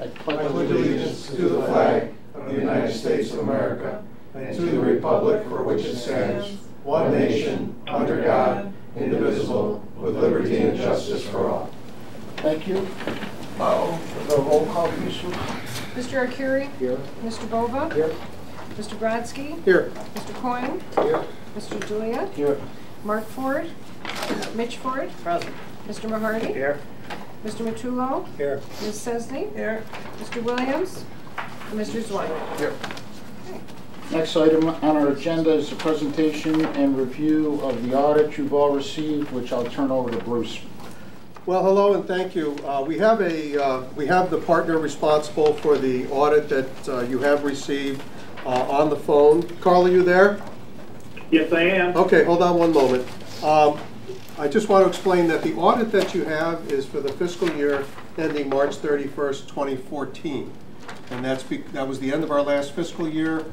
I pledge allegiance to the flag of the United States of America and to the republic for which it stands, one nation, under God, indivisible, with liberty and justice for all. Thank you. The roll call, please. Mr. Arcuri? Here. Mr. Bova? Here. Mr. Brodsky? Here. Mr. Coyne? Here. Mr. Julia? Here. Mark Ford? Mitch Ford? Present. Mr. Mahardy? Here. Mr. Matullo? Here. Ms. Sesney? Here. Mr. Williams? And Mr. Zweig? Here. Okay. Next item on our agenda is the presentation and review of the audit you've all received, which I'll turn over to Bruce. Well, hello and thank you. We have the partner responsible for the audit that you have received on the phone. Carl, are you there? Yes, I am. Okay, hold on one moment. I just want to explain that the audit that you have is for the fiscal year ending March 31st, 2014. And that was the end of our last fiscal year.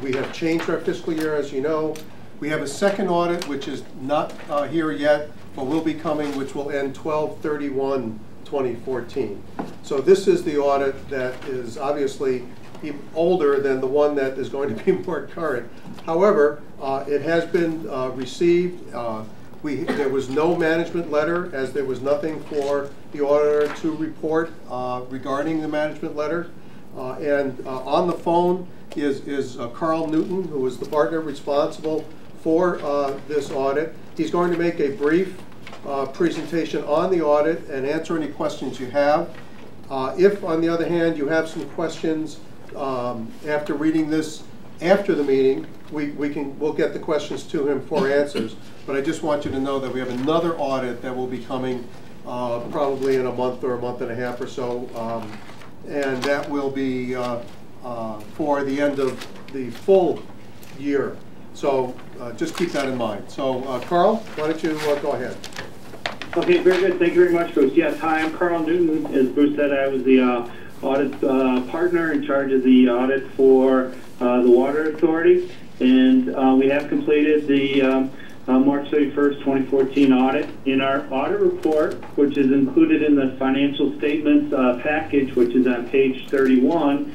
We have changed our fiscal year, as you know. We have a second audit, which is not here yet, but will be coming, which will end 12/31/2014. So this is the audit that is obviously older than the one that is going to be more current. However, it has been received. There was no management letter, as there was nothing for the auditor to report regarding the management letter. And on the phone is Carl Newton, who is the partner responsible for this audit. He's going to make a brief presentation on the audit and answer any questions you have. If, on the other hand, you have some questions after reading this after the meeting, we'll get the questions to him for answers. But I just want you to know that we have another audit that will be coming probably in a month or a month and a half or so, and that will be for the end of the full year. So just keep that in mind. So Carl, why don't you go ahead? Okay, very good. Thank you very much, Bruce. Yes, hi, I'm Carl Newton. As Bruce said, I was the audit partner in charge of the audit for the Water Authority. And we have completed the March 31st, 2014 audit. In our audit report, which is included in the financial statements package, which is on page 31,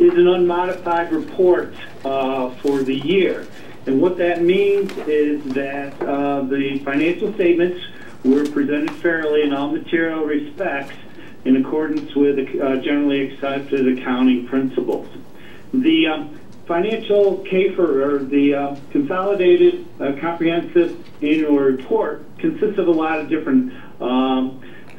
is an unmodified report for the year. And what that means is that the financial statements were presented fairly in all material respects in accordance with generally accepted accounting principles. The financial CAFR, or the Consolidated Comprehensive Annual Report, consists of a lot of different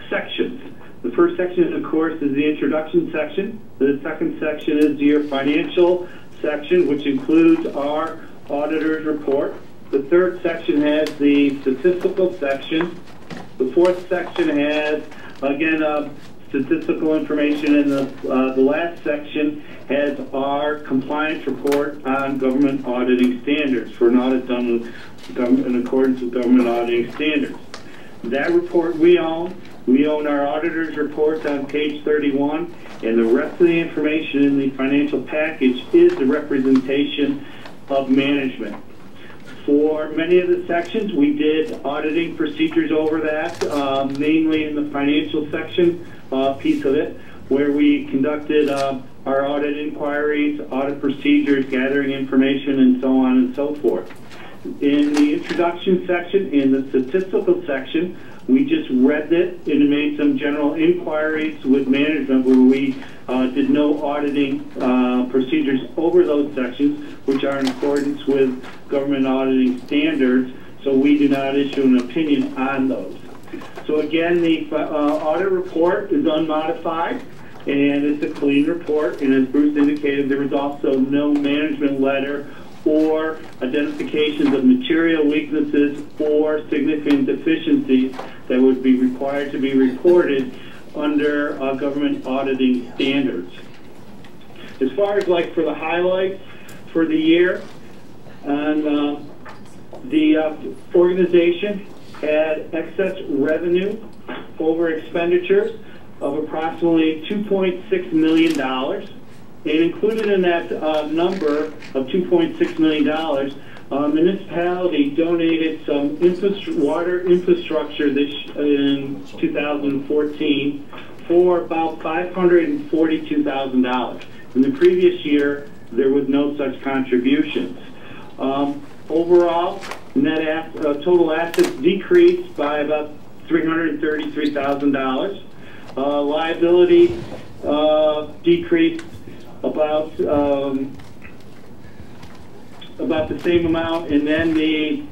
sections. The first section, of course, is the introduction section. The second section is your financial section, which includes our auditor's report. The third section has the statistical section. The fourth section has, again, statistical information, and the last section has our compliance report on government auditing standards for an audit done in accordance with government auditing standards. That report we own. We own our auditor's reports on page 31, and the rest of the information in the financial package is the representation of management. For many of the sections, we did auditing procedures over that, mainly in the financial section piece of it, where we conducted our audit inquiries, audit procedures, gathering information, and so on and so forth. In the introduction section, in the statistical section, we just read it and made some general inquiries with management where we did no auditing procedures over those sections, which are in accordance with government auditing standards, so we do not issue an opinion on those. So again, the audit report is unmodified, and it's a clean report, and as Bruce indicated, there was also no management letter or identifications of material weaknesses or significant deficiencies that would be required to be reported under government auditing standards. As far as like for the highlights for the year, and the organization had excess revenue over expenditures of approximately $2.6 million. And included in that number of $2.6 million, municipality donated some water infrastructure in 2014 for about $542,000. In the previous year, there was no such contributions. Overall, total assets decreased by about $333,000. Liability decreased about the same amount, and then the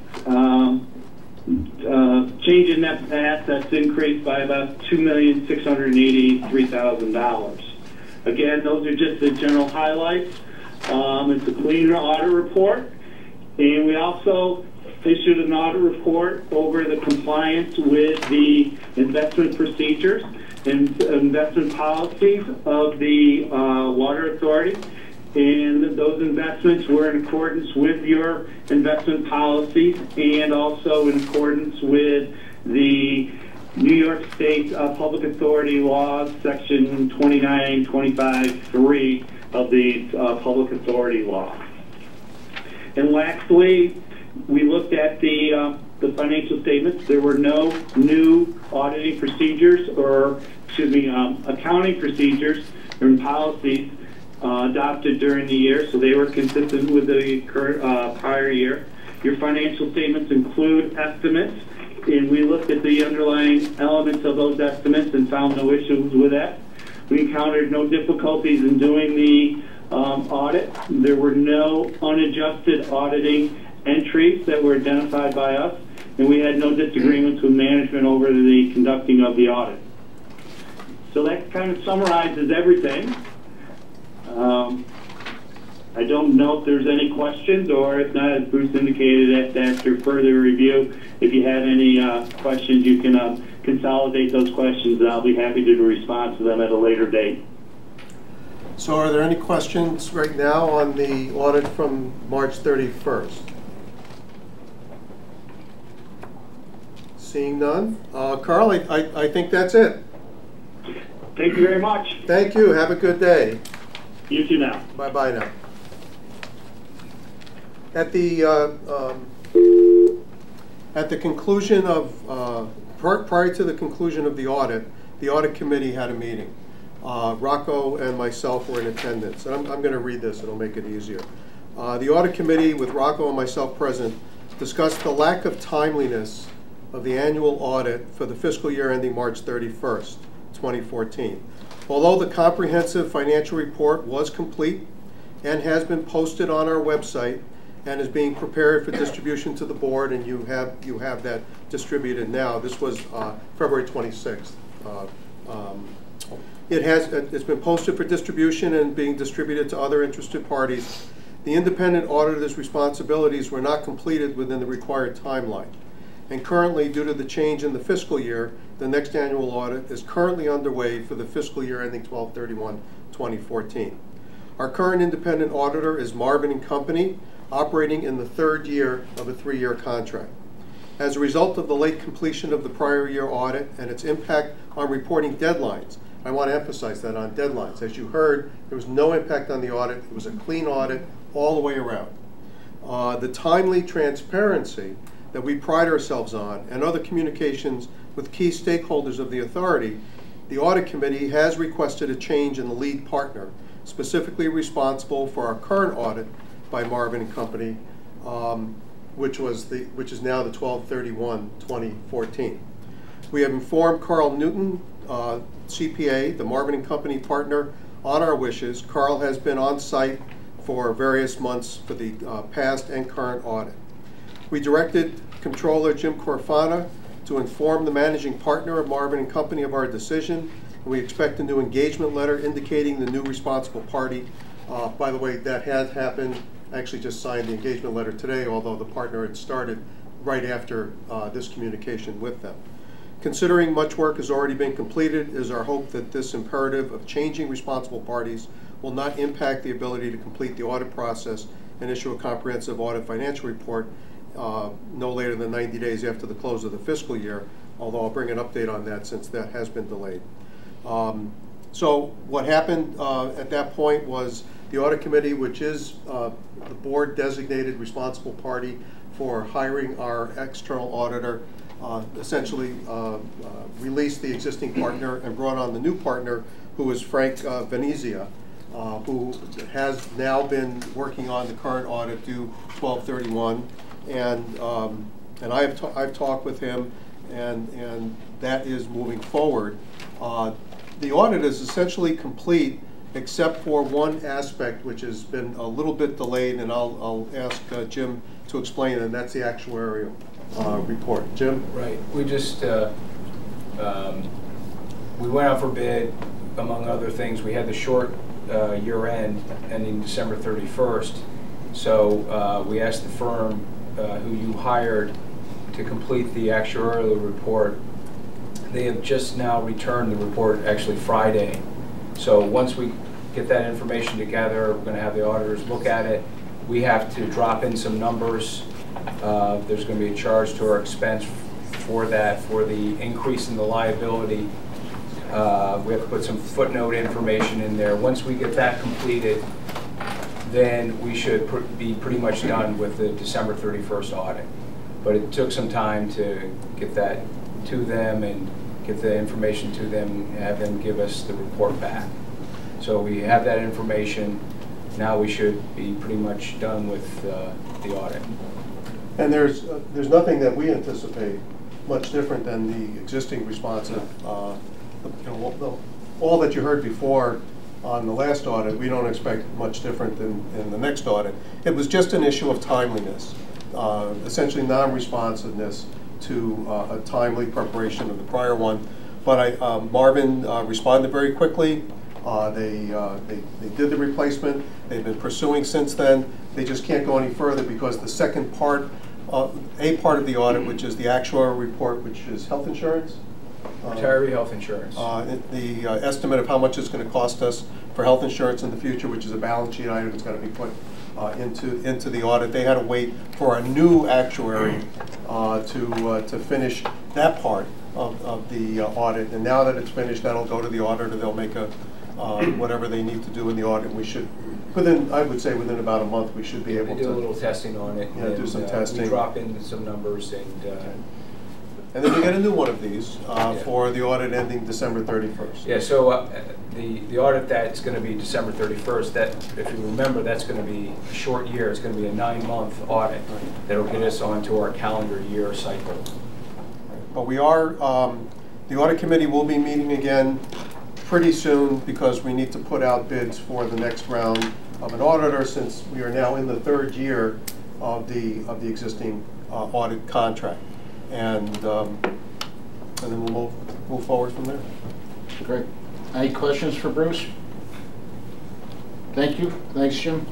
change in net assets increased by about $2,683,000. Again, those are just the general highlights. It's a clean audit report, and we also issued an audit report over the compliance with the investment procedures and investment policies of the Water Authority. And those investments were in accordance with your investment policies and also in accordance with the New York State Public Authority laws, section 2925(3) of the Public Authority law. And lastly, we looked at the financial statements. There were no new auditing procedures or, accounting procedures or policies adopted during the year, so they were consistent with the current prior year. Your financial statements include estimates, and we looked at the underlying elements of those estimates and found no issues with that. We encountered no difficulties in doing the audit. There were no unadjusted auditing entries that were identified by us, and we had no disagreements with management over the conducting of the audit. So that kind of summarizes everything. I don't know if there's any questions, or if not, as Bruce indicated, that after further review, if you have any questions, you can consolidate those questions, and I'll be happy to respond to them at a later date. So are there any questions right now on the audit from March 31st? Seeing none. Carl, I think that's it. Thank you very much. Thank you. Have a good day. You too now. Bye-bye now. At the conclusion of, prior to the conclusion of the audit committee had a meeting. Rocco and myself were in attendance. And I'm going to read this, it'll make it easier. The audit committee, with Rocco and myself present, discussed the lack of timeliness of the annual audit for the fiscal year ending March 31st, 2014. Although the comprehensive financial report was complete and has been posted on our website and is being prepared for distribution to the board, and you have that distributed now. This was February 26th. It's been posted for distribution and being distributed to other interested parties. The independent auditor's responsibilities were not completed within the required timeline. And currently, due to the change in the fiscal year, the next annual audit is currently underway for the fiscal year ending 12/31/2014. Our current independent auditor is Marvin & Company, operating in the third year of a 3-year contract. As a result of the late completion of the prior year audit and its impact on reporting deadlines, I want to emphasize that on deadlines. As you heard, there was no impact on the audit. It was a clean audit all the way around. The timely transparency that we pride ourselves on and other communications with key stakeholders of the authority, the audit committee has requested a change in the lead partner, specifically responsible for our current audit by Marvin & Company, which is now the 12/31/2014. We have informed Carl Newton, CPA, the Marvin & Company partner, on our wishes. Carl has been on site for various months for the past and current audit. We directed Controller Jim Corfana to inform the managing partner of Marvin & Company of our decision, and we expect a new engagement letter indicating the new responsible party. By the way, that has happened. I actually just signed the engagement letter today, although the partner had started right after this communication with them. Considering much work has already been completed, it is our hope that this imperative of changing responsible parties will not impact the ability to complete the audit process and issue a comprehensive audit financial report no later than 90 days after the close of the fiscal year, although I'll bring an update on that since that has been delayed. So what happened at that point was the audit committee, which is the board designated responsible party for hiring our external auditor, essentially released the existing partner and brought on the new partner, who is Frank Venezia, who has now been working on the current audit due 12/31, and I've talked with him, and that is moving forward. The audit is essentially complete, except for one aspect which has been a little bit delayed, and I'll ask Jim to explain, and that's the actuarial report. Jim? Right. We just we went out for bid, among other things. We had the short year end ending December 31st, so we asked the firm who you hired to complete the actuarial report. They have just now returned the report, actually Friday. So once we get that information together, we're going to have the auditors look at it. We have to drop in some numbers. There's going to be a charge to our expense for that, for the increase in the liability. We have to put some footnote information in there. Once we get that completed, then we should be pretty much done with the December 31st audit. But it took some time to get that to them and get the information to them and have them give us the report back. So we have that information. Now we should be pretty much done with the audit. And there's nothing that we anticipate much different than the existing responsive. All that you heard before on the last audit, we don't expect much different than in the next audit. It was just an issue of timeliness, essentially non-responsiveness to a timely preparation of the prior one. But Marvin responded very quickly. They did the replacement. They've been pursuing since then. They just can't go any further because the second part, a part of the audit, which is the actuarial report, which is health insurance. Retiree health insurance. The estimate of how much it's going to cost us for health insurance in the future, which is a balance sheet item that's going to be put into the audit. They had to wait for a new actuary to finish that part of the audit, and now that it's finished, that'll go to the auditor. They'll make a whatever they need to do in the audit. We should, I would say within about a month, we should be able to do a little testing on it. Yeah, do some testing. We drop in some numbers and then you get a new one of these for the audit ending December 31st. Yeah, so the audit that's going to be December 31st, that, if you remember, that's going to be a short year. It's going to be a 9-month audit that'll get us onto our calendar year cycle. But we are, the audit committee will be meeting again pretty soon because we need to put out bids for the next round of an auditor, since we are now in the 3rd year of the existing audit contract. And then we'll move forward from there. Great. Any questions for Bruce? Thank you. Thanks, Jim.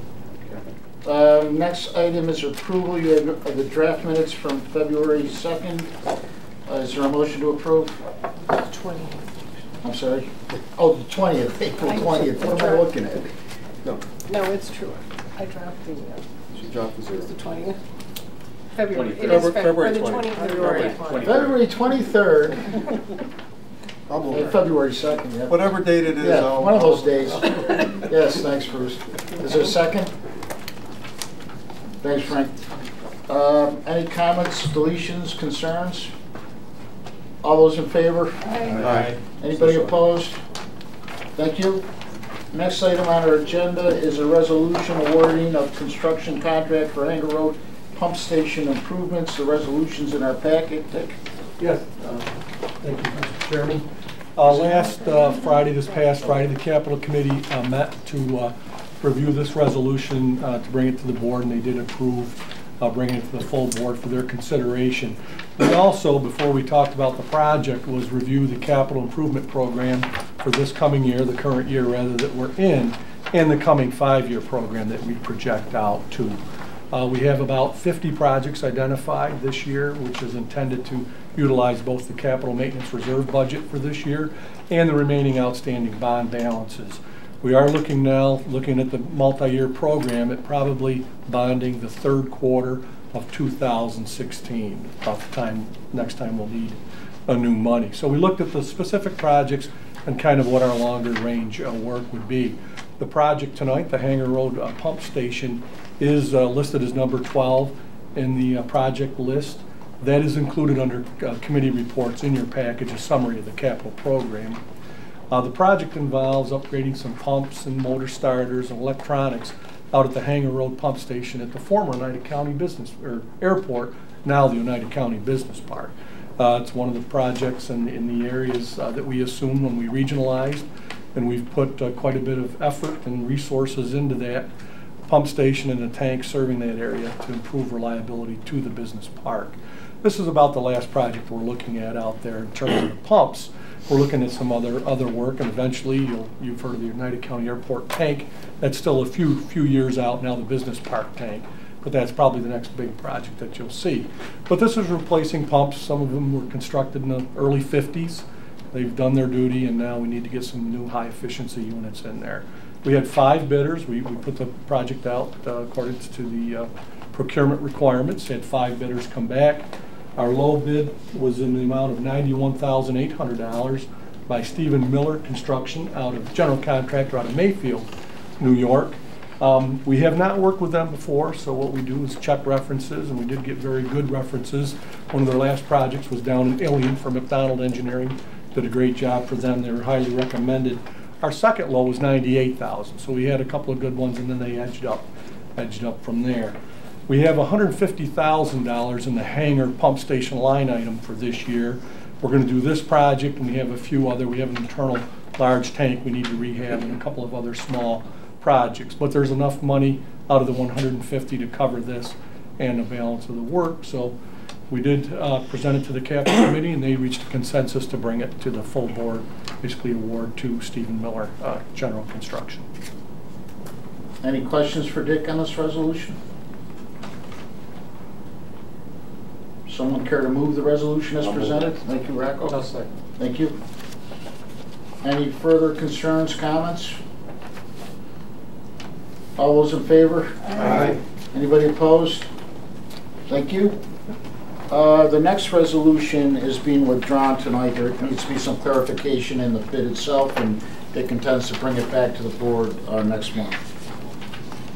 Next item is approval of the draft minutes from February 2nd. Is there a motion to approve? 20th. I'm sorry? Oh, the 20th, April 20th. What am I looking at? No, it's true. I dropped the, She dropped the it was zero. the 20th? February. It February is February 20th. February 20th. February 23rd. I'll February 2nd, yeah. whatever date it is. Yeah, one of those days. Yes, thanks, Bruce. Is there a second? Thanks, Frank. Any comments, deletions, concerns? All those in favor? Aye. Anybody opposed? Thank you. Next item on our agenda is a resolution awarding of construction contract for Hanger Road Pump Station improvements. The resolution's in our packet. Dick? Yes, thank you, Mr. Chairman. Last Friday, this past Friday, the Capital Committee met to review this resolution, to bring it to the board, and they did approve bringing it to the full board for their consideration. We also, before we talked about the project, was review the capital improvement program for this coming year, the current year rather, that we're in, and the coming 5-year program that we project out to. We have about 50 projects identified this year, which is intended to utilize both the capital maintenance reserve budget for this year and the remaining outstanding bond balances. We are looking at the multi-year program at probably bonding the 3rd quarter of 2016, about the next time we'll need a new money. So we looked at the specific projects and kind of what our longer range work would be. The project tonight, the Hanger Road Pump Station, is listed as number 12 in the project list. That is included under committee reports in your package, a summary of the capital program. The project involves upgrading some pumps and motor starters and electronics out at the Hanger Road pump station at the former Oneida County Business Airport, now the Oneida County Business Park. It's one of the projects in the areas that we assumed when we regionalized, and we've put quite a bit of effort and resources into that pump station and the tank serving that area to improve reliability to the business park. This is about the last project we're looking at out there in terms of the pumps. We're looking at some other work, and eventually you've heard of the Oneida County Airport tank. That's still a few years out now, the business park tank, but that's probably the next big project that you'll see. But this is replacing pumps. Some of them were constructed in the early 50s. They've done their duty, and now we need to get some new high efficiency units in there. We had 5 bidders. We put the project out according to the procurement requirements. Had 5 bidders come back. Our low bid was in the amount of $91,800 by Stephen Miller Construction, general contractor out of Mayfield, New York. We have not worked with them before, so what we do is check references, and we did get very good references. One of their last projects was down in Ilion for McDonald Engineering. Did a great job for them. They were highly recommended. Our second low was $98,000, so we had a couple of good ones, and then they edged up from there. We have $150,000 in the Hanger pump station line item for this year. We're going to do this project, and we have a few other. We have an internal large tank we need to rehab and a couple of other small projects. But there's enough money out of the $150 to cover this and the balance of the work. So we did present it to the capital committee, and they reached a consensus to bring it to the full board, basically award to Stephen Miller General Construction. Any questions for Dick on this resolution? Someone care to move the resolution as presented? Thank you, Rocco. I'll second. Thank you. Any further concerns, comments? All those in favor? Aye. Anybody opposed? Thank you. The next resolution is being withdrawn tonight. There needs to be some clarification in the bid itself, and Dick intends to bring it back to the board next month.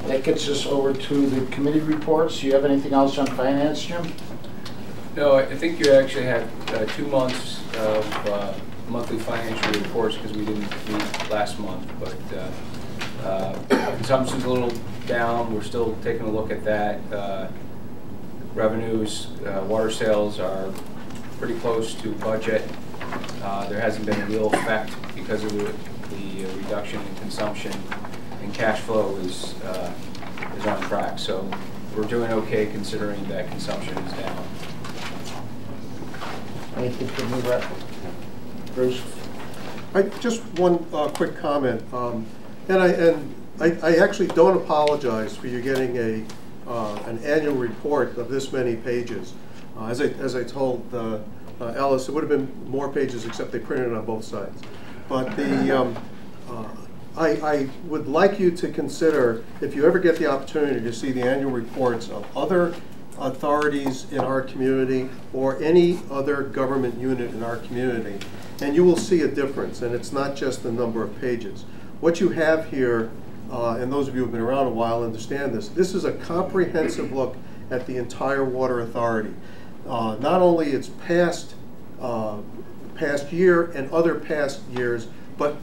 That gets us over to the committee reports. Do you have anything else on finance, Jim? No, I think you actually had 2 months of monthly financial reports because we didn't meet last month, but consumption's a little down. We're still taking a look at that. Revenues, water sales are pretty close to budget. There hasn't been a real effect because of the reduction in consumption, and cash flow is on track. So we're doing okay considering that consumption is down. Anything from you, Brett? Bruce? Just one quick comment, and I actually don't apologize for you getting an annual report of this many pages. As I told Ellis, it would have been more pages except they printed it on both sides. But I would like you to consider, if you ever get the opportunity to see the annual reports of other authorities in our community or any other government unit in our community, and you will see a difference, and it's not just the number of pages. What you have here, and those of you who have been around a while understand this is a comprehensive look at the entire water authority. Not only its past year and other past years, but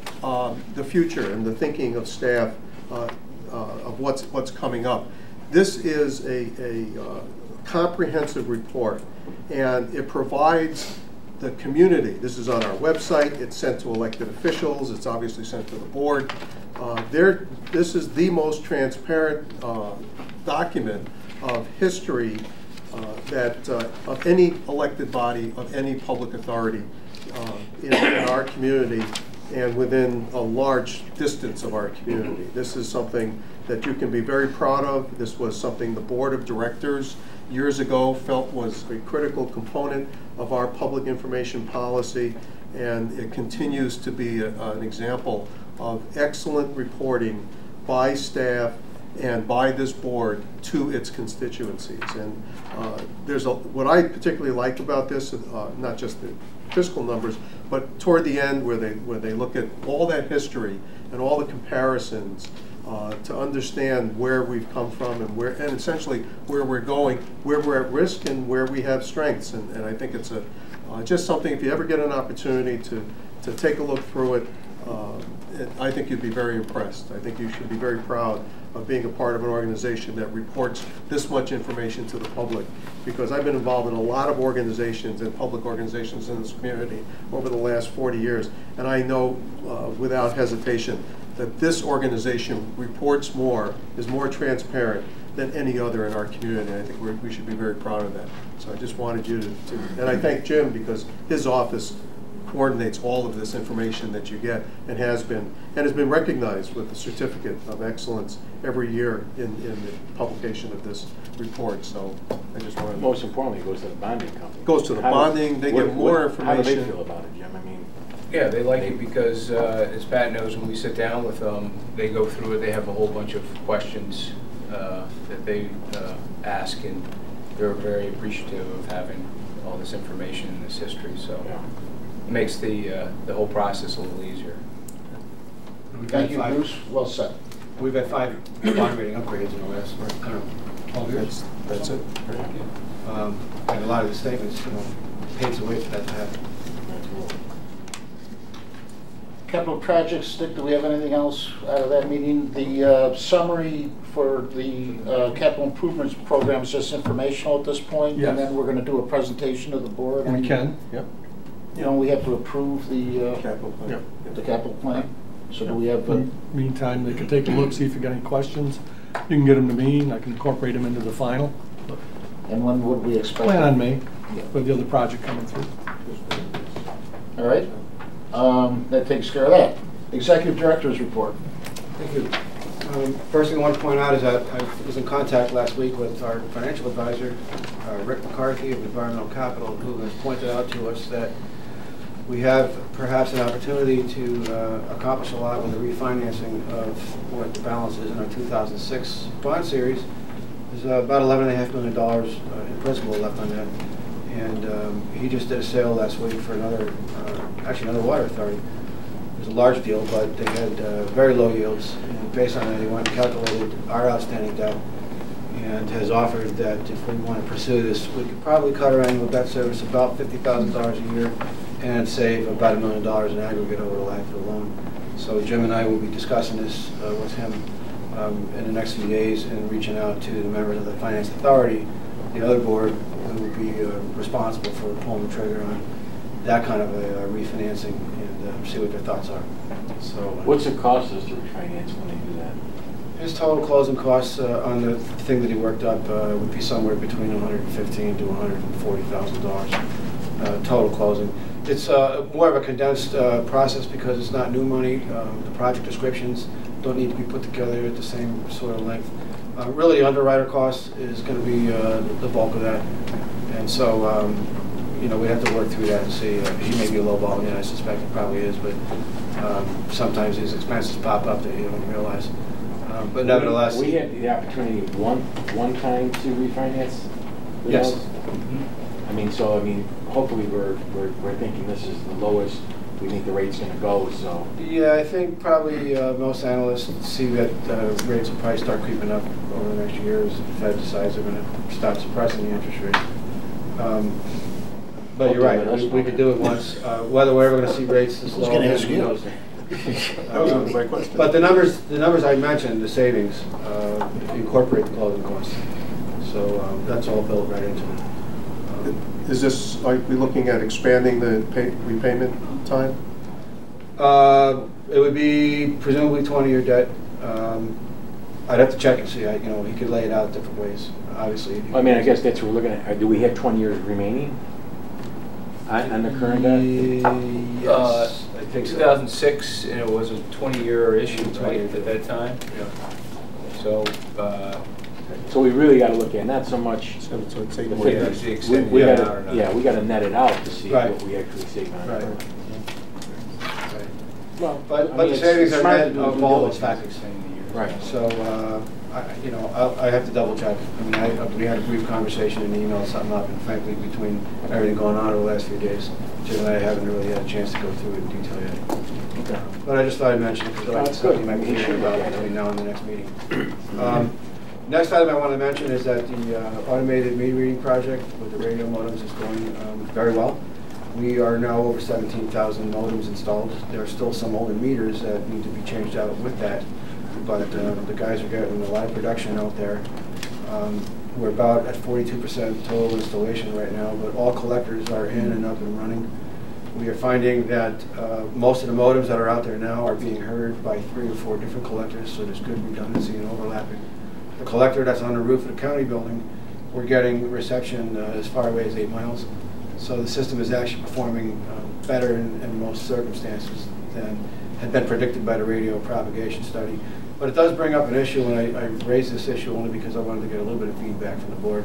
the future and the thinking of staff of what's coming up. This is a comprehensive report, and it provides the community. This is on our website. It's sent to elected officials. It's obviously sent to the board. This is the most transparent document of history of any elected body, of any public authority in our community and within a large distance of our community. This is something that you can be very proud of. This was something the board of directors years ago felt was a critical component of our public information policy, and it continues to be an example of excellent reporting by staff and by this board to its constituencies. And what I particularly like about this, not just the fiscal numbers, but toward the end where they look at all that history and all the comparisons to understand where we've come from and essentially where we're going, where we're at risk and where we have strengths. And I think it's just something, if you ever get an opportunity to take a look through it, I think you'd be very impressed. I think you should be very proud of being a part of an organization that reports this much information to the public, because I've been involved in a lot of organizations and public organizations in this community over the last 40 years, and I know without hesitation that this organization reports more, is more transparent than any other in our community. I think we should be very proud of that. So I just wanted you to and I thank Jim, because his office coordinates all of this information that you get, and has been recognized with the Certificate of Excellence every year in the publication of this report. So I just wanted. Most importantly, it goes to the bonding company. Goes to the bonding. They get more information. How do they feel about it, Jim? I mean, yeah, they like it because, as Pat knows, when we sit down with them, they go through it. They have a whole bunch of questions that they ask, and they're very appreciative of having all this information and this history. So. Yeah. It makes the whole process a little easier. Thank you, Bruce. Well said. We've had 5 bond rating upgrades in the last, I don't know, 12 years. That's it. And a lot of the statements, paves the way for that to happen. Capital projects, Dick, do we have anything else out of that meeting? The summary for the capital improvements program is just informational at this point? Yes. And then we're going to do a presentation to the board? We can, yep. We have to approve the capital plan. Yep. The capital plan. So do we have? Meantime, they can take a look, see if you got any questions. You can get them to me, and I can incorporate them into the final. And when would we expect? Plan on May, with the other project coming through. All right. That takes care of that. Executive Director's report. Thank you. First thing I want to point out is that I was in contact last week with our financial advisor, Rick McCarthy of Environmental Capital, who has pointed out to us that we have perhaps an opportunity to accomplish a lot with the refinancing of what the balance is in our 2006 bond series. There's about $11.5 million in principal left on that. And he just did a sale last week for another water authority. It was a large deal, but they had very low yields. And based on that, he went and calculated our outstanding debt and has offered that if we want to pursue this, we could probably cut our annual debt service about $50,000 a year and save about $1 million in aggregate over the life of the loan. So Jim and I will be discussing this with him in the next few days and reaching out to the members of the Finance Authority, the other board, who will be responsible for pulling the trigger on that kind of a refinancing, and see what their thoughts are. So, what's it cost us to refinance when they do that? His total closing costs on the thing that he worked up would be somewhere between $115,000 to $140,000 total closing. It's more of a condensed process because it's not new money. The project descriptions don't need to be put together at the same sort of length. Really, the underwriter cost is going to be the bulk of that, and so we have to work through that and see. He may be a low ball, and I suspect he probably is, but sometimes these expenses pop up that you don't realize. But nevertheless, we had the opportunity one time to refinance. Yes. I mean, hopefully we're thinking this is the lowest we think the rate's going to go. So yeah, I think probably most analysts see that rates will probably start creeping up over the next year as the Fed decides they're going to start suppressing the interest rate. But you're right, we could do it once. Whether we're ever going to see rates this low, I was going to ask you. That was my question. But the numbers I mentioned, the savings, incorporate the closing costs. So that's all built right into it. Is this, are we looking at expanding the repayment time? It would be presumably 20-year debt. I'd have to check and see. He could lay it out different ways. Obviously. I mean, I guess that's what we're looking at. Do we have 20 years remaining on the current debt? Yes, I think 2006, so. And it was a 20-year issue, right, at that time. Yeah. So we really got to look at not so much. So it's we got to net it out to see what we actually save on it. Right. Well, but the savings are net of all those factors. Right. So I have to double check. I mean, we had a brief conversation in email, something up, and frankly, between everything going on over the last few days, Jim and I haven't really had a chance to go through it in detail yet. But I just thought I'd mention it because That's something good. you might be hearing about between now and the next meeting. Next item I want to mention is that the automated meter reading project with the radio modems is going very well. We are now over 17,000 modems installed. There are still some older meters that need to be changed out with that, but the guys are getting a lot of production out there. We're about at 42% total installation right now, but all collectors are in and up and running. We are finding that most of the modems that are out there now are being heard by 3 or 4 different collectors, so there's good redundancy and overlapping. The collector that's on the roof of the county building, we're getting reception as far away as 8 miles. So the system is actually performing better in most circumstances than had been predicted by the radio propagation study. But it does bring up an issue, and I raised this issue only because I wanted to get a little bit of feedback from the board.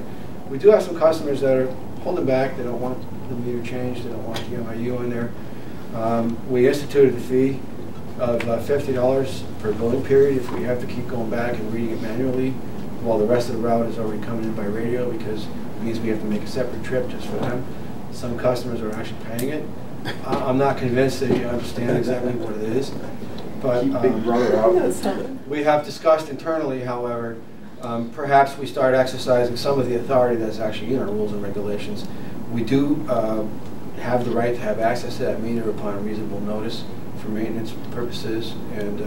We do have some customers that are holding back. They don't want the meter changed. They don't want the MIU in there. We instituted a fee of $50 per billing period if we have to keep going back and reading it manually while the rest of the route is already coming in by radio, because it means we have to make a separate trip just for them. Some customers are actually paying it. I'm not convinced that you understand exactly what it is. But we have discussed internally, however, perhaps we start exercising some of the authority that's actually in our rules and regulations. We do have the right to have access to that meter upon reasonable notice for maintenance purposes and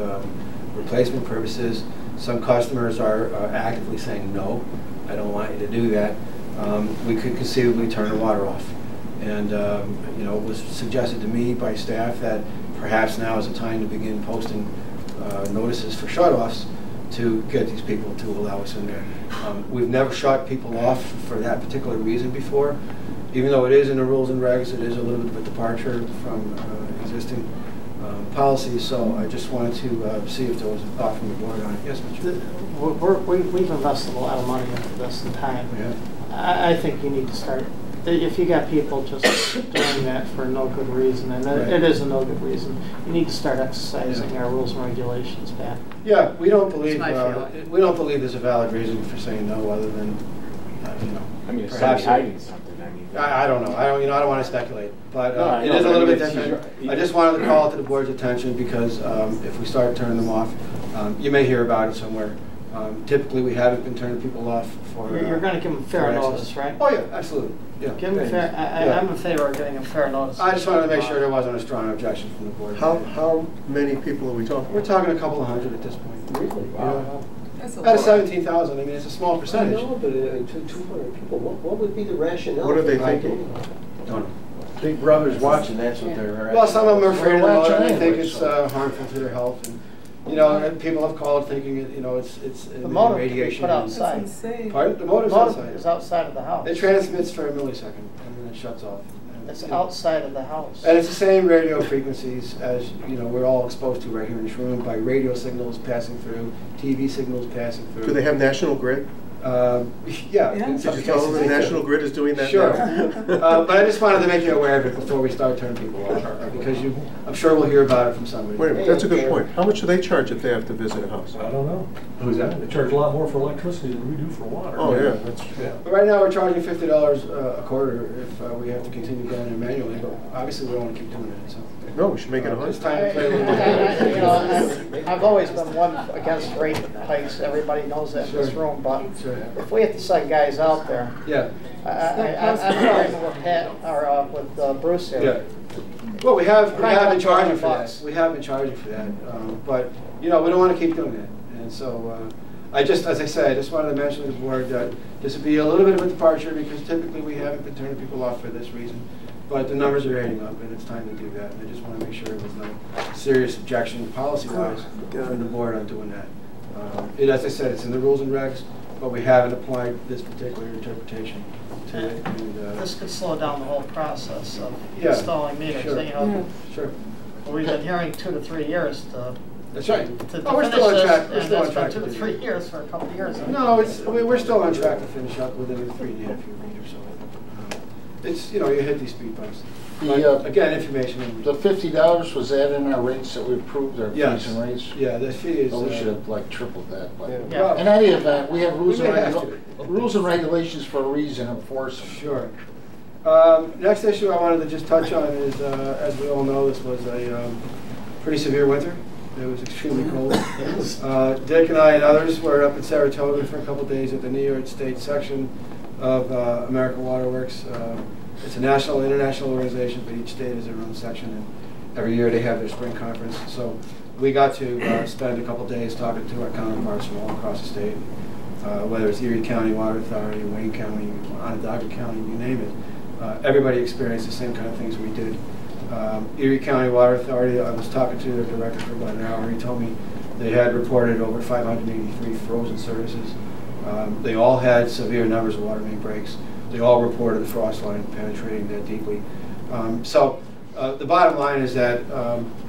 replacement purposes. Some customers are actively saying, no, I don't want you to do that. We could conceivably turn the water off. And you know, it was suggested to me by staff that perhaps now is the time to begin posting notices for shut-offs to get these people to allow us in there. We've never shut people off for that particular reason before. Even though it is in the rules and regs, it is a little bit of a departure from existing policies. So I just wanted to see if there was a thought from the board on it. Yes, Mr. We've invested a lot of money into this and time. Yeah. I think you need to start. If you got people just doing that for no good reason, and it is a no good reason, you need to start exercising our rules and regulations back. Yeah, we don't believe there's a valid reason for saying no, other than you know. I mean, it's perhaps hiding something. I mean, I don't know. I don't want to speculate, but No, it is a little bit it's- different. I just wanted to call it to the board's attention because if we start turning them off, you may hear about it somewhere. Typically, we haven't been turning people off for. You're going to give them fair notice, right? Oh yeah, absolutely. Yeah. Give them fair. I'm in favor of getting a fair notice. I just wanted to make sure there wasn't a strong objection from the board. How many people are we talking? We're talking a couple of hundred at this point. really? Wow. Out of 17,000, I mean, it's a small percentage. I know, but 200 people, what would be the rationale? What are they for thinking? Don't know. Big Brother's watching, that's what they're. Well, some of them are afraid of the Well, motor. They anyway, think it's harmful to their health. And, you know, and people have called thinking it, you know, it's The modem can be radiation. put outside. Pardon? The motor's The modem outside. is outside of the house. It transmits for a millisecond and then it shuts off. And, It's you know, outside of the house. And it's the same radio frequencies as, you know, we're all exposed to right here in this room by radio signals passing through, TV signals passing through. Do they have National Grid? Yeah. Did you tell them the National Grid is doing that Sure. now? But I just wanted to make you aware of it before we start turning people off, because I'm sure we'll hear about it from somebody. Wait a minute, that's a good point. How much do they charge if they have to visit a house? I don't know. Who's that? They charge a lot more for electricity than we do for water. Oh, yeah, that's, But right now, we're charging $50 a quarter if we have to continue going in manually, but obviously we don't want to keep doing it, so. no, we should make it It's 100. time to play a little You know, I've always been one against rate hikes. Everybody knows that in this room. But Sure. if we have to send guys out there, Yeah, I'm agreeing with Pat or with Bruce here. yeah. Well, we have been charging for $100. that. We have been charging for that, but, you know, we don't want to keep doing that. And so, as I say, I just wanted to mention to the board that this would be a little bit of a departure because typically we haven't been turning people off for this reason. But the numbers are adding up and it's time to do that. And I just want to make sure there was no serious objection policy-wise from the board on doing that. As I said, it's in the rules and regs, but we haven't applied this particular interpretation to it. And, This could slow down the whole process of Yeah, installing meters. sure. You know, Sure. we've been hearing 2 to 3 years to That's right. to Oh, we're finish still on this, track. We're and still on it's been track 2 to to do 3 that. years for a couple of years. No, we're still on track to finish up within 3.5 years or so. It's, you know, you hit these speed bumps. But, again, information. The $50, was that in our rates that we approved, our Yes. fees and rates? Yeah, the fee is. Oh, we should have like tripled that. But Yeah. in any event, we have rules We and may have rules and regulations for a reason, enforce them. Sure. Next issue I wanted to just touch on is, as we all know, this was a pretty severe winter. It was extremely cold. Dick and I and others were up in Saratoga for a couple days at the New York State section of American Water Works. It's a national and international organization, but each state has their own section, and every year they have their spring conference. So we got to spend a couple days talking to our counterparts from all across the state, whether it's Erie County Water Authority, Wayne County, Onondaga County, you name it. Everybody experienced the same kind of things we did. Erie County Water Authority, I was talking to their director for about an hour. He told me they had reported over 583 frozen services. They all had severe numbers of water main breaks. They all reported the frost line penetrating that deeply. So the bottom line is that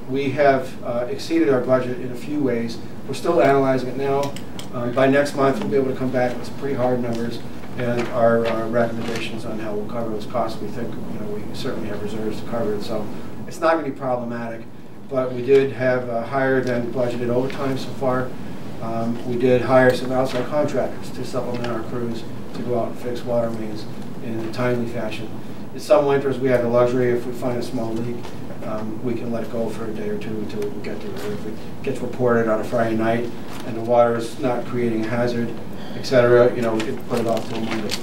we have exceeded our budget in a few ways. We're still analyzing it now. By next month, we'll be able to come back with some pretty hard numbers and our recommendations on how we'll cover those costs. We think, we certainly have reserves to cover it, so it's not going to be problematic. But we did have higher than budgeted overtime so far. We did hire some outside contractors to supplement our crews to go out and fix water mains in a timely fashion. In some winters, we have the luxury, if we find a small leak, we can let it go for a day or two until we can get to it. If it gets reported on a Friday night and the water is not creating a hazard, etc., we can put it off till Monday.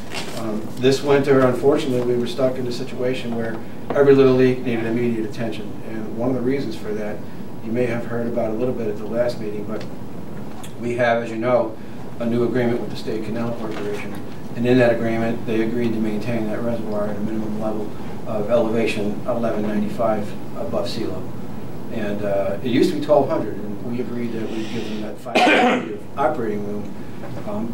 This winter, unfortunately, we were stuck in a situation where every little leak needed immediate attention. And one of the reasons for that, you may have heard about a little bit at the last meeting, but we have, as you know, a new agreement with the State Canal Corporation. And in that agreement, they agreed to maintain that reservoir at a minimum level of elevation 1195 above sea level. And it used to be 1200, and we agreed that we'd give them that 500 feet of operating room.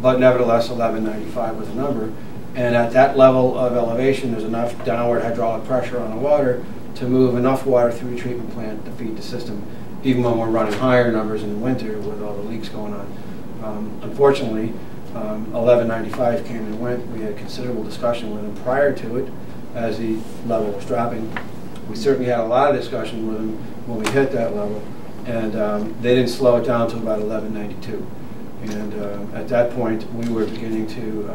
But nevertheless, 1195 was the number. And at that level of elevation, there's enough downward hydraulic pressure on the water to move enough water through the treatment plant to feed the system, even when we're running higher numbers in the winter with all the leaks going on. Unfortunately, 1195 came and went. We had considerable discussion with them prior to it as the level was dropping. We certainly had a lot of discussion with them when we hit that level, and they didn't slow it down to about 1192. And at that point, we were beginning to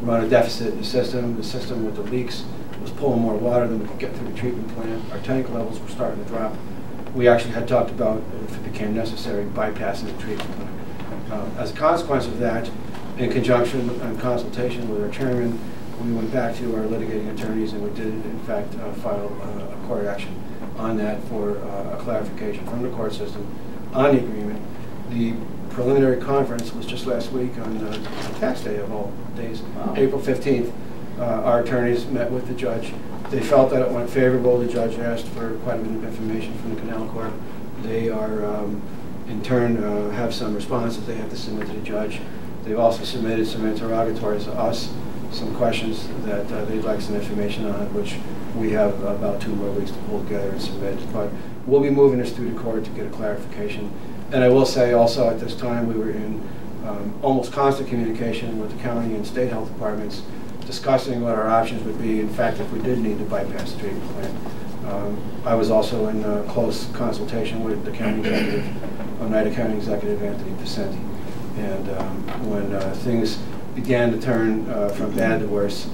run a deficit in the system. The system with the leaks was pulling more water than we could get through the treatment plant. Our tank levels were starting to drop. We actually had talked about, if it became necessary, bypassing the treatment plant. As a consequence of that, in conjunction and consultation with our chairman, we went back to our litigating attorneys, and we did, in fact, file a court action on that for a clarification from the court system on the agreement. The preliminary conference was just last week on tax day of all days, wow. April 15th. Our attorneys met with the judge. They felt that it went favorable. The judge asked for quite a bit of information from the Canal Corp. They are, in turn, have some responses they have to submit to the judge. They've also submitted some interrogatories to us, some questions that they'd like some information on, which we have about 2 more weeks to pull together and submit. But we'll be moving this through the court to get a clarification. And I will say also at this time we were in almost constant communication with the county and state health departments discussing what our options would be, in fact, if we did need to bypass the treatment plant. I was also in close consultation with the county executive, Oneida County Executive Anthony Pacenti. And when things began to turn from bad to worse,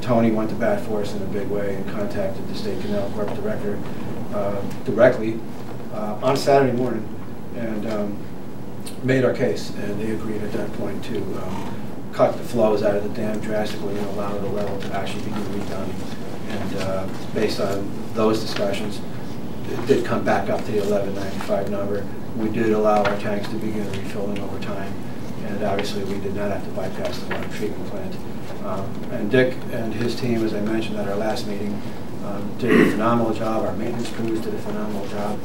Tony went to bat for us in a big way and contacted the State Canal Corp director directly on a Saturday morning and made our case. And they agreed at that point to cut the flows out of the dam drastically and allow the level to actually begin redone. And based on those discussions, it did come back up to the 1195 number. We did allow our tanks to begin refilling over time, and obviously we did not have to bypass the water treatment plant. And Dick and his team, as I mentioned at our last meeting, did a phenomenal job. Our maintenance crews did a phenomenal job.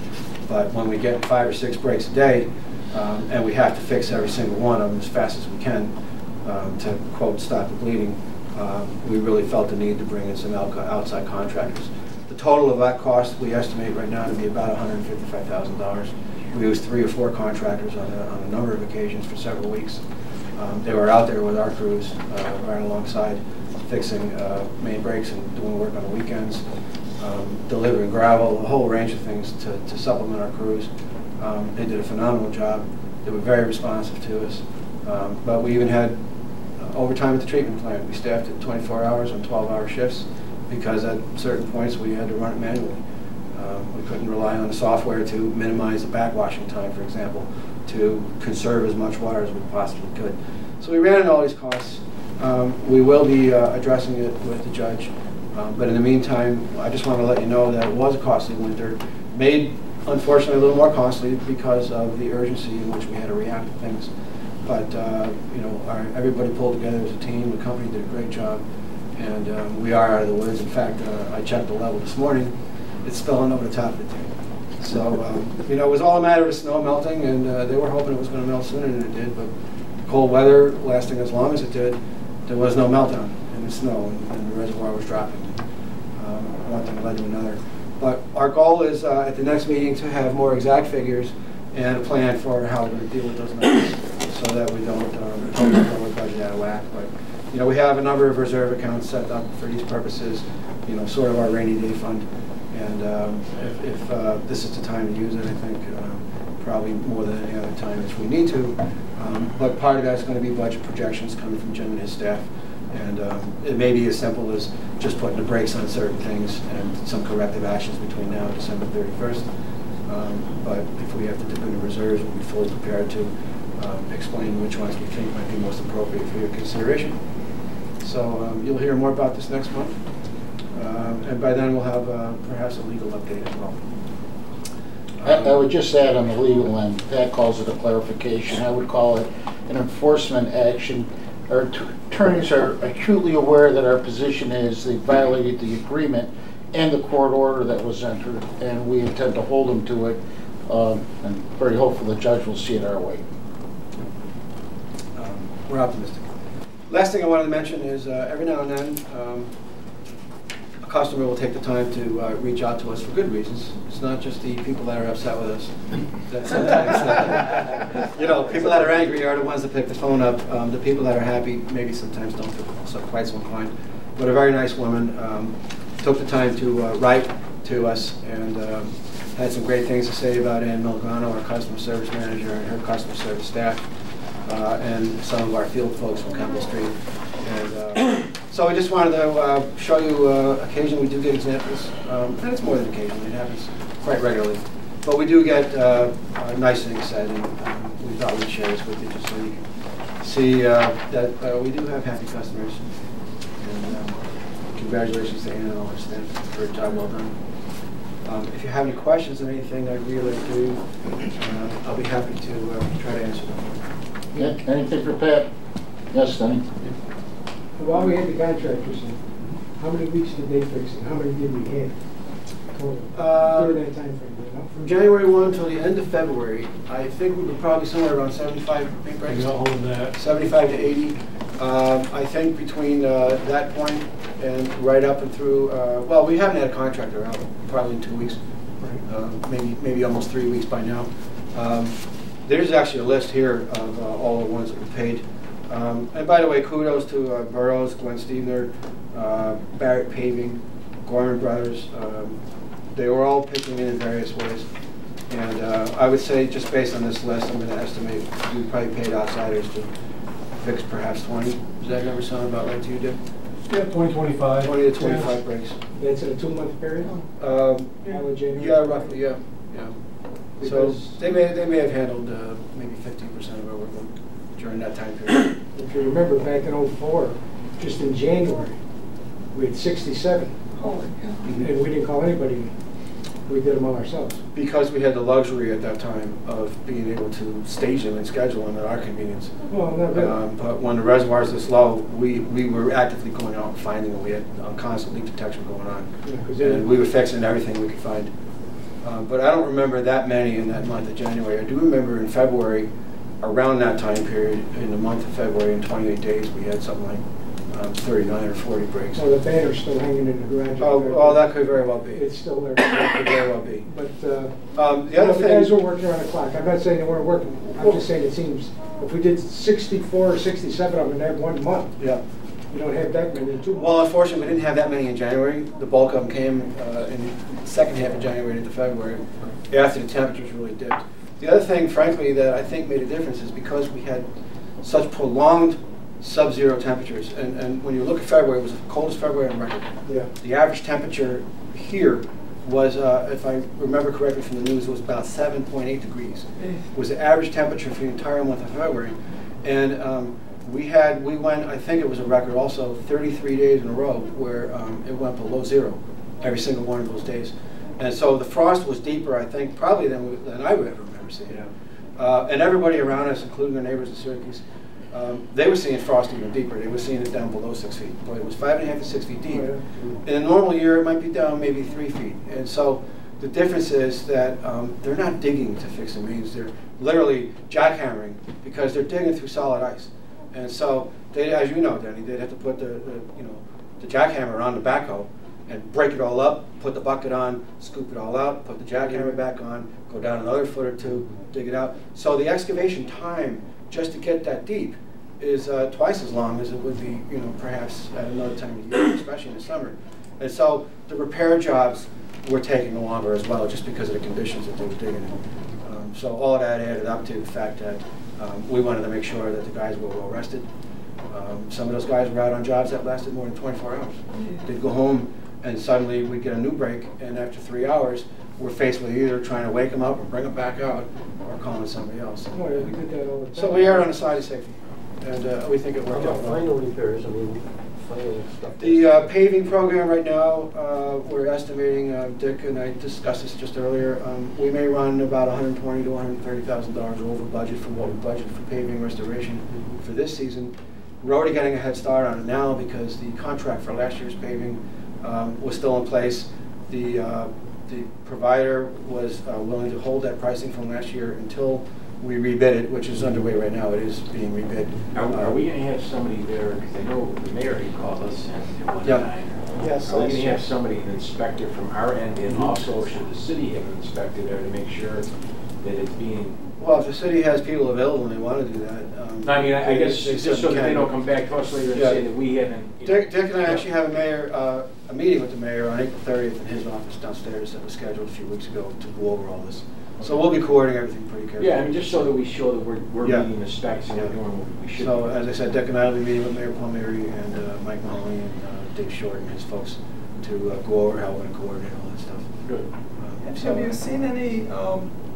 But when we get 5 or 6 breaks a day, and we have to fix every single one of them as fast as we can to, quote, stop the bleeding, we really felt the need to bring in some outside contractors. The total of that cost we estimate right now to be about $155,000. We used 3 or 4 contractors on a number of occasions for several weeks. They were out there with our crews right alongside, fixing main breaks and doing work on the weekends, delivering gravel, a whole range of things to supplement our crews. They did a phenomenal job. They were very responsive to us. But we even had overtime at the treatment plant. We staffed it 24 hours on 12-hour shifts because at certain points we had to run it manually. We couldn't rely on the software to minimize the backwashing time, for example, to conserve as much water as we possibly could. So we ran into all these costs. We will be addressing it with the judge. But in the meantime, I just want to let you know that it was a costly winter, made unfortunately a little more costly because of the urgency in which we had to react to things. But you know, everybody pulled together as a team. The company did a great job, and we are out of the woods. In fact, I checked the level this morning; it's spilling over the top of the tank. So you know, it was all a matter of snow melting, and they were hoping it was going to melt sooner than it did. But cold weather lasting as long as it did, there was no meltdown in the snow, and the reservoir was dropping. One thing led to another. But our goal is at the next meeting to have more exact figures and a plan for how we're going to deal with those numbers, so that we don't totally throw our budget out of whack. But you know, we have a number of reserve accounts set up for these purposes. You know, sort of our rainy day fund. And if this is the time to use it, I think probably more than any other time if we need to. But part of that's going to be budget projections coming from Jim and his staff. And it may be as simple as just putting the brakes on certain things and some corrective actions between now and December 31st. But if we have to dip into reserves, we'll be fully prepared to explain which ones we think might be most appropriate for your consideration. So you'll hear more about this next month. And by then we'll have perhaps a legal update as well. I would just add on the legal end, Pat calls it a clarification. I would call it an enforcement action. Our attorneys are acutely aware that our position is they violated the agreement and the court order that was entered, and we intend to hold them to it, and very hopeful the judge will see it our way. We're optimistic. Last thing I wanted to mention is every now and then a customer will take the time to reach out to us for good reasons. It's not just the people that are upset with us. That sometimes, you know, people that are angry are the ones that pick the phone up. The people that are happy maybe sometimes don't feel quite so inclined. But a very nice woman took the time to write to us and had some great things to say about Ann Milgrano, our customer service manager, and her customer service staff, and some of our field folks from Campbell Street. And so I just wanted to show you, occasionally we do get examples, and it's more than occasionally, it happens quite regularly. But we do get nice things said, and we thought we'd share this with you just so you can see that we do have happy customers. And congratulations to Ann and all her staff for a job well done. If you have any questions on anything I really do, I'll be happy to try to answer them. Yeah, anything for Pat? Yes, Denny. While we had the contractors in, how many weeks did they fix it? How many did we have total during that time frame? You know? From January 1 until the end of February, I think we were probably somewhere around 75 paint breaks. 75 to 80. I think between that point and right up and through, well, we haven't had a contractor out probably in 2 weeks, maybe almost 3 weeks by now. There's actually a list here of all the ones that we paid. And by the way, kudos to Burroughs, Glenn Stevener, Barrett Paving, Gorman Brothers. They were all pitching in various ways. And I would say, just based on this list, I'm going to estimate we probably paid outsiders to fix perhaps 20. Does that ever sound about right to you, Dick? Yeah, 20, 25. 20 to 25 breaks. That's in a 2-month period? Yeah, roughly, yeah. So they may have handled maybe 15% of our workload during that time period. If you remember back in '04, just in January, we had 67. And we didn't call anybody. We did them all ourselves. Because we had the luxury at that time of being able to stage them and schedule them at our convenience. Well, not really. But when the reservoirs this low, we were actively going out and finding them. We had constant leak detection going on. Yeah, and we were fixing everything we could find. But I don't remember that many in that month of January. I do remember in February, around that time period, in the month of February, in 28 days, we had something like 39 or 40 breaks. So the banner's still hanging in the garage. Oh, that could very well be. It's still there. That could very well be. But the other thing, the guys were working around the clock. I'm not saying they weren't working. I'm just saying it seems if we did 64 or 67 of them in that 1 month, yeah, you don't have that many in 2 months. Well, unfortunately, we didn't have that many in January. The bulk of them came in the second half of January into February, after the temperatures really dipped. The other thing, frankly, that I think made a difference is because we had such prolonged sub-zero temperatures, and when you look at February, it was the coldest February on record. Yeah. The average temperature here was, if I remember correctly from the news, was about 7.8 degrees. It was the average temperature for the entire month of February. And we went, I think it was a record also, 33 days in a row where it went below zero every single one of those days. And so the frost was deeper, I think, probably than I would ever remember seeing. Yeah. And everybody around us, including our neighbors in Syracuse, they were seeing frost even deeper. They were seeing it down below 6 feet. But it was 5.5 to 6 feet deep. Oh, yeah. In a normal year, it might be down maybe 3 feet. And so the difference is that they're not digging to fix the mains. They're literally jackhammering because they're digging through solid ice. And so, they, as you know, Denny, they'd have to put the jackhammer on the backhoe and break it all up, put the bucket on, scoop it all out, put the jackhammer back on, go down another foot or two, dig it out. So the excavation time just to get that deep is twice as long as it would be, perhaps at another time of year, especially in the summer. And so the repair jobs were taking longer as well, just because of the conditions that they were digging in. So all of that added up to the fact that we wanted to make sure that the guys were well rested. Some of those guys were out on jobs that lasted more than 24 hours. They'd go home and suddenly we'd get a new break, and after 3 hours, we're faced with either trying to wake them up or bring them back out or calling somebody else. Oh, yeah, we did that all the time. So we erred on the side of safety, and we think it worked out well. Final repairs, I mean, final stuff. The paving program right now, we're estimating, Dick and I discussed this just earlier, we may run about $120,000 to $130,000 over budget for what we budgeted for paving restoration for this season. We're already getting a head start on it now because the contract for last year's paving was still in place. The provider was willing to hold that pricing from last year until we rebid it, which is underway right now. It is being rebid. Are we going to have somebody there, because I know the mayor, he called us at one time. Yes. Are we going to have somebody, an inspector from our end, and also should the city have an inspector there to make sure that it's being... Well, if the city has people available and they want to do that... I mean, I guess just so that they don't come back to us later and say that we haven't... Dick and I actually have a meeting with the mayor on April 30th in his office downstairs that was scheduled a few weeks ago to go over all this. So we'll be coordinating everything pretty carefully. Yeah, I mean, just so that we show that we're meeting the specs and we're doing what we should. So, as I said, Dick and I will be meeting with Mayor Palmieri and Mike Mahoney and Dave Short and his folks to go over how we're going to coordinate all that stuff. Good. Have you seen any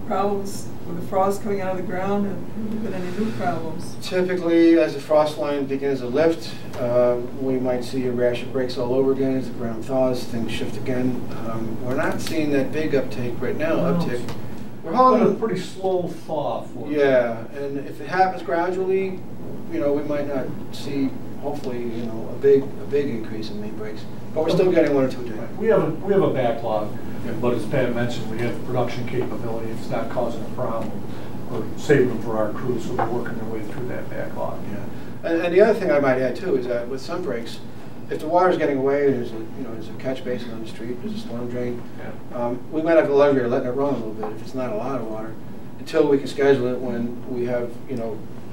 problems with the frost coming out of the ground? Have there been any new problems? Typically, as the frost line begins to lift, we might see a rash of breaks all over again. As the ground thaws, things shift again. We're not seeing that big uptake right now. We're having a pretty slow thaw. Yeah, and if it happens gradually, we might not see, hopefully, a big increase in main breaks. But we're still getting 1 or 2 a day. We have a backlog, but as Pat mentioned, we have production capability. It's not causing a problem. We're saving them for our crews, so we're working their way through that backlog. Yeah, and the other thing I might add too is that with some breaks, if the water's getting away, there's a catch basin on the street, there's a storm drain. Yeah. We might have the luxury of letting it run a little bit if it's not a lot of water, until we can schedule it when we have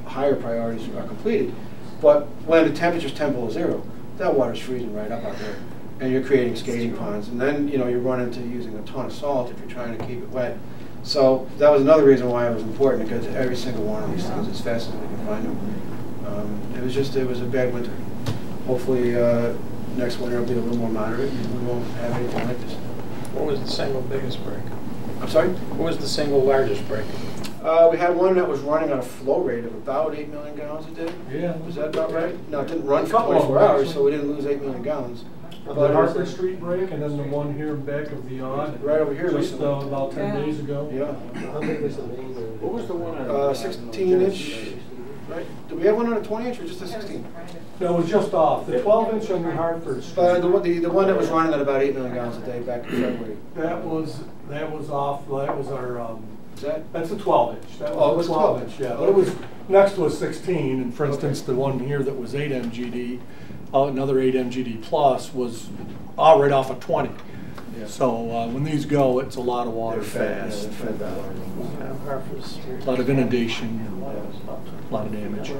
higher priorities are completed. But when the temperature's 10 below zero, that water's freezing right up out there, and you're creating skating ponds, and then you run into using a ton of salt if you're trying to keep it wet. So that was another reason why it was important, because every single one of these things as fast as we can find them. It was a bad winter. Hopefully next winter will be a little more moderate and we won't have anything like this. What was the single biggest break? I'm sorry? What was the single largest break? We had one that was running on a flow rate of about 8 million gallons a day. Yeah. Was that about right? No, it didn't run for 24 hours, so we didn't lose 8 million gallons. The Hartford Street break, and then the one here back of the yard. Right over here just recently. about 10 days ago. Yeah. How big was the main? What was the one on 16-inch? Right? Do we have one on a 20-inch or just a 16? No, it was just off. The 12-inch on the Hartford Street. The one that was running at about 8 million gallons a day back in February. That was off. That was our. That's a 12-inch. That was a 12-inch. Yeah, but it was next to a 16. And for instance, the one here that was 8 MGD, another 8 MGD plus was all right off of 20. Yeah. So when these go, it's a lot of water fast. A lot of inundation, a lot of damage.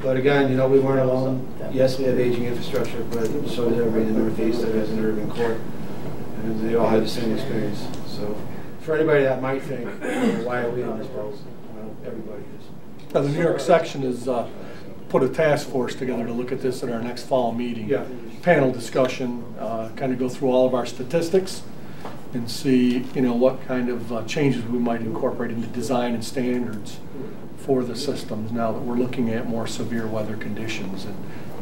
But again, we weren't alone. Yes, we have aging infrastructure, but so does everybody in the Northeast that has an urban core. And they all had the same experience. So for anybody that might think, why are we on this boat? Well, everybody is. Now, the New York section has put a task force together to look at this at our next fall meeting. Yeah. Panel discussion, kind of go through all of our statistics and see, you know, what kind of changes we might incorporate into design and standards for the systems now that we're looking at more severe weather conditions and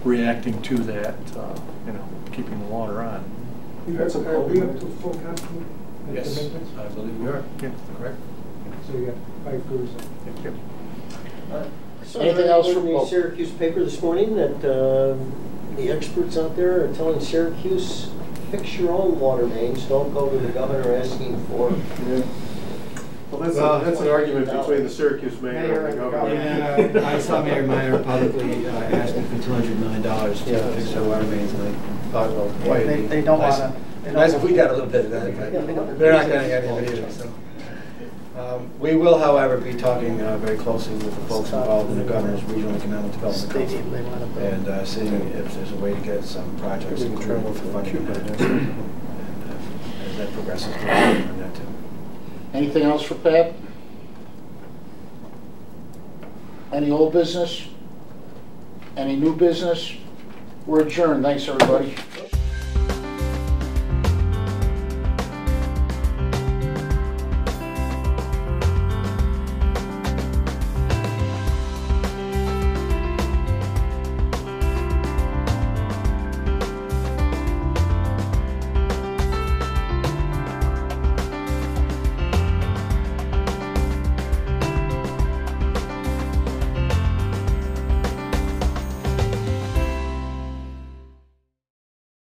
reacting to that, you know, keeping the water on. Are we up to full complement? at Yes, the maintenance? I believe we are. Yeah. Correct. So you got 5 crews. Thank you. Anything else from from the Syracuse paper this morning that the experts out there are telling Syracuse, fix your own water mains, don't go to the governor asking for. Well, that's an argument between the Syracuse mayor and the governor. Yeah, I saw Mayor Meyer publicly asking for $200 million to fix our water mains, and I thought, well, boy, They don't nice- wanna. nice if we got a little bit of that, but they're not gonna get any of it either, so. We will, however, be talking very closely with the folks involved in the Governor's Regional Economic Development Council They wanna build. and seeing if there's a way to get some projects included for funding in that. And as that progresses, we'll work on that too. Anything else for Pat? Any old business? Any new business? We're adjourned. Thanks, everybody.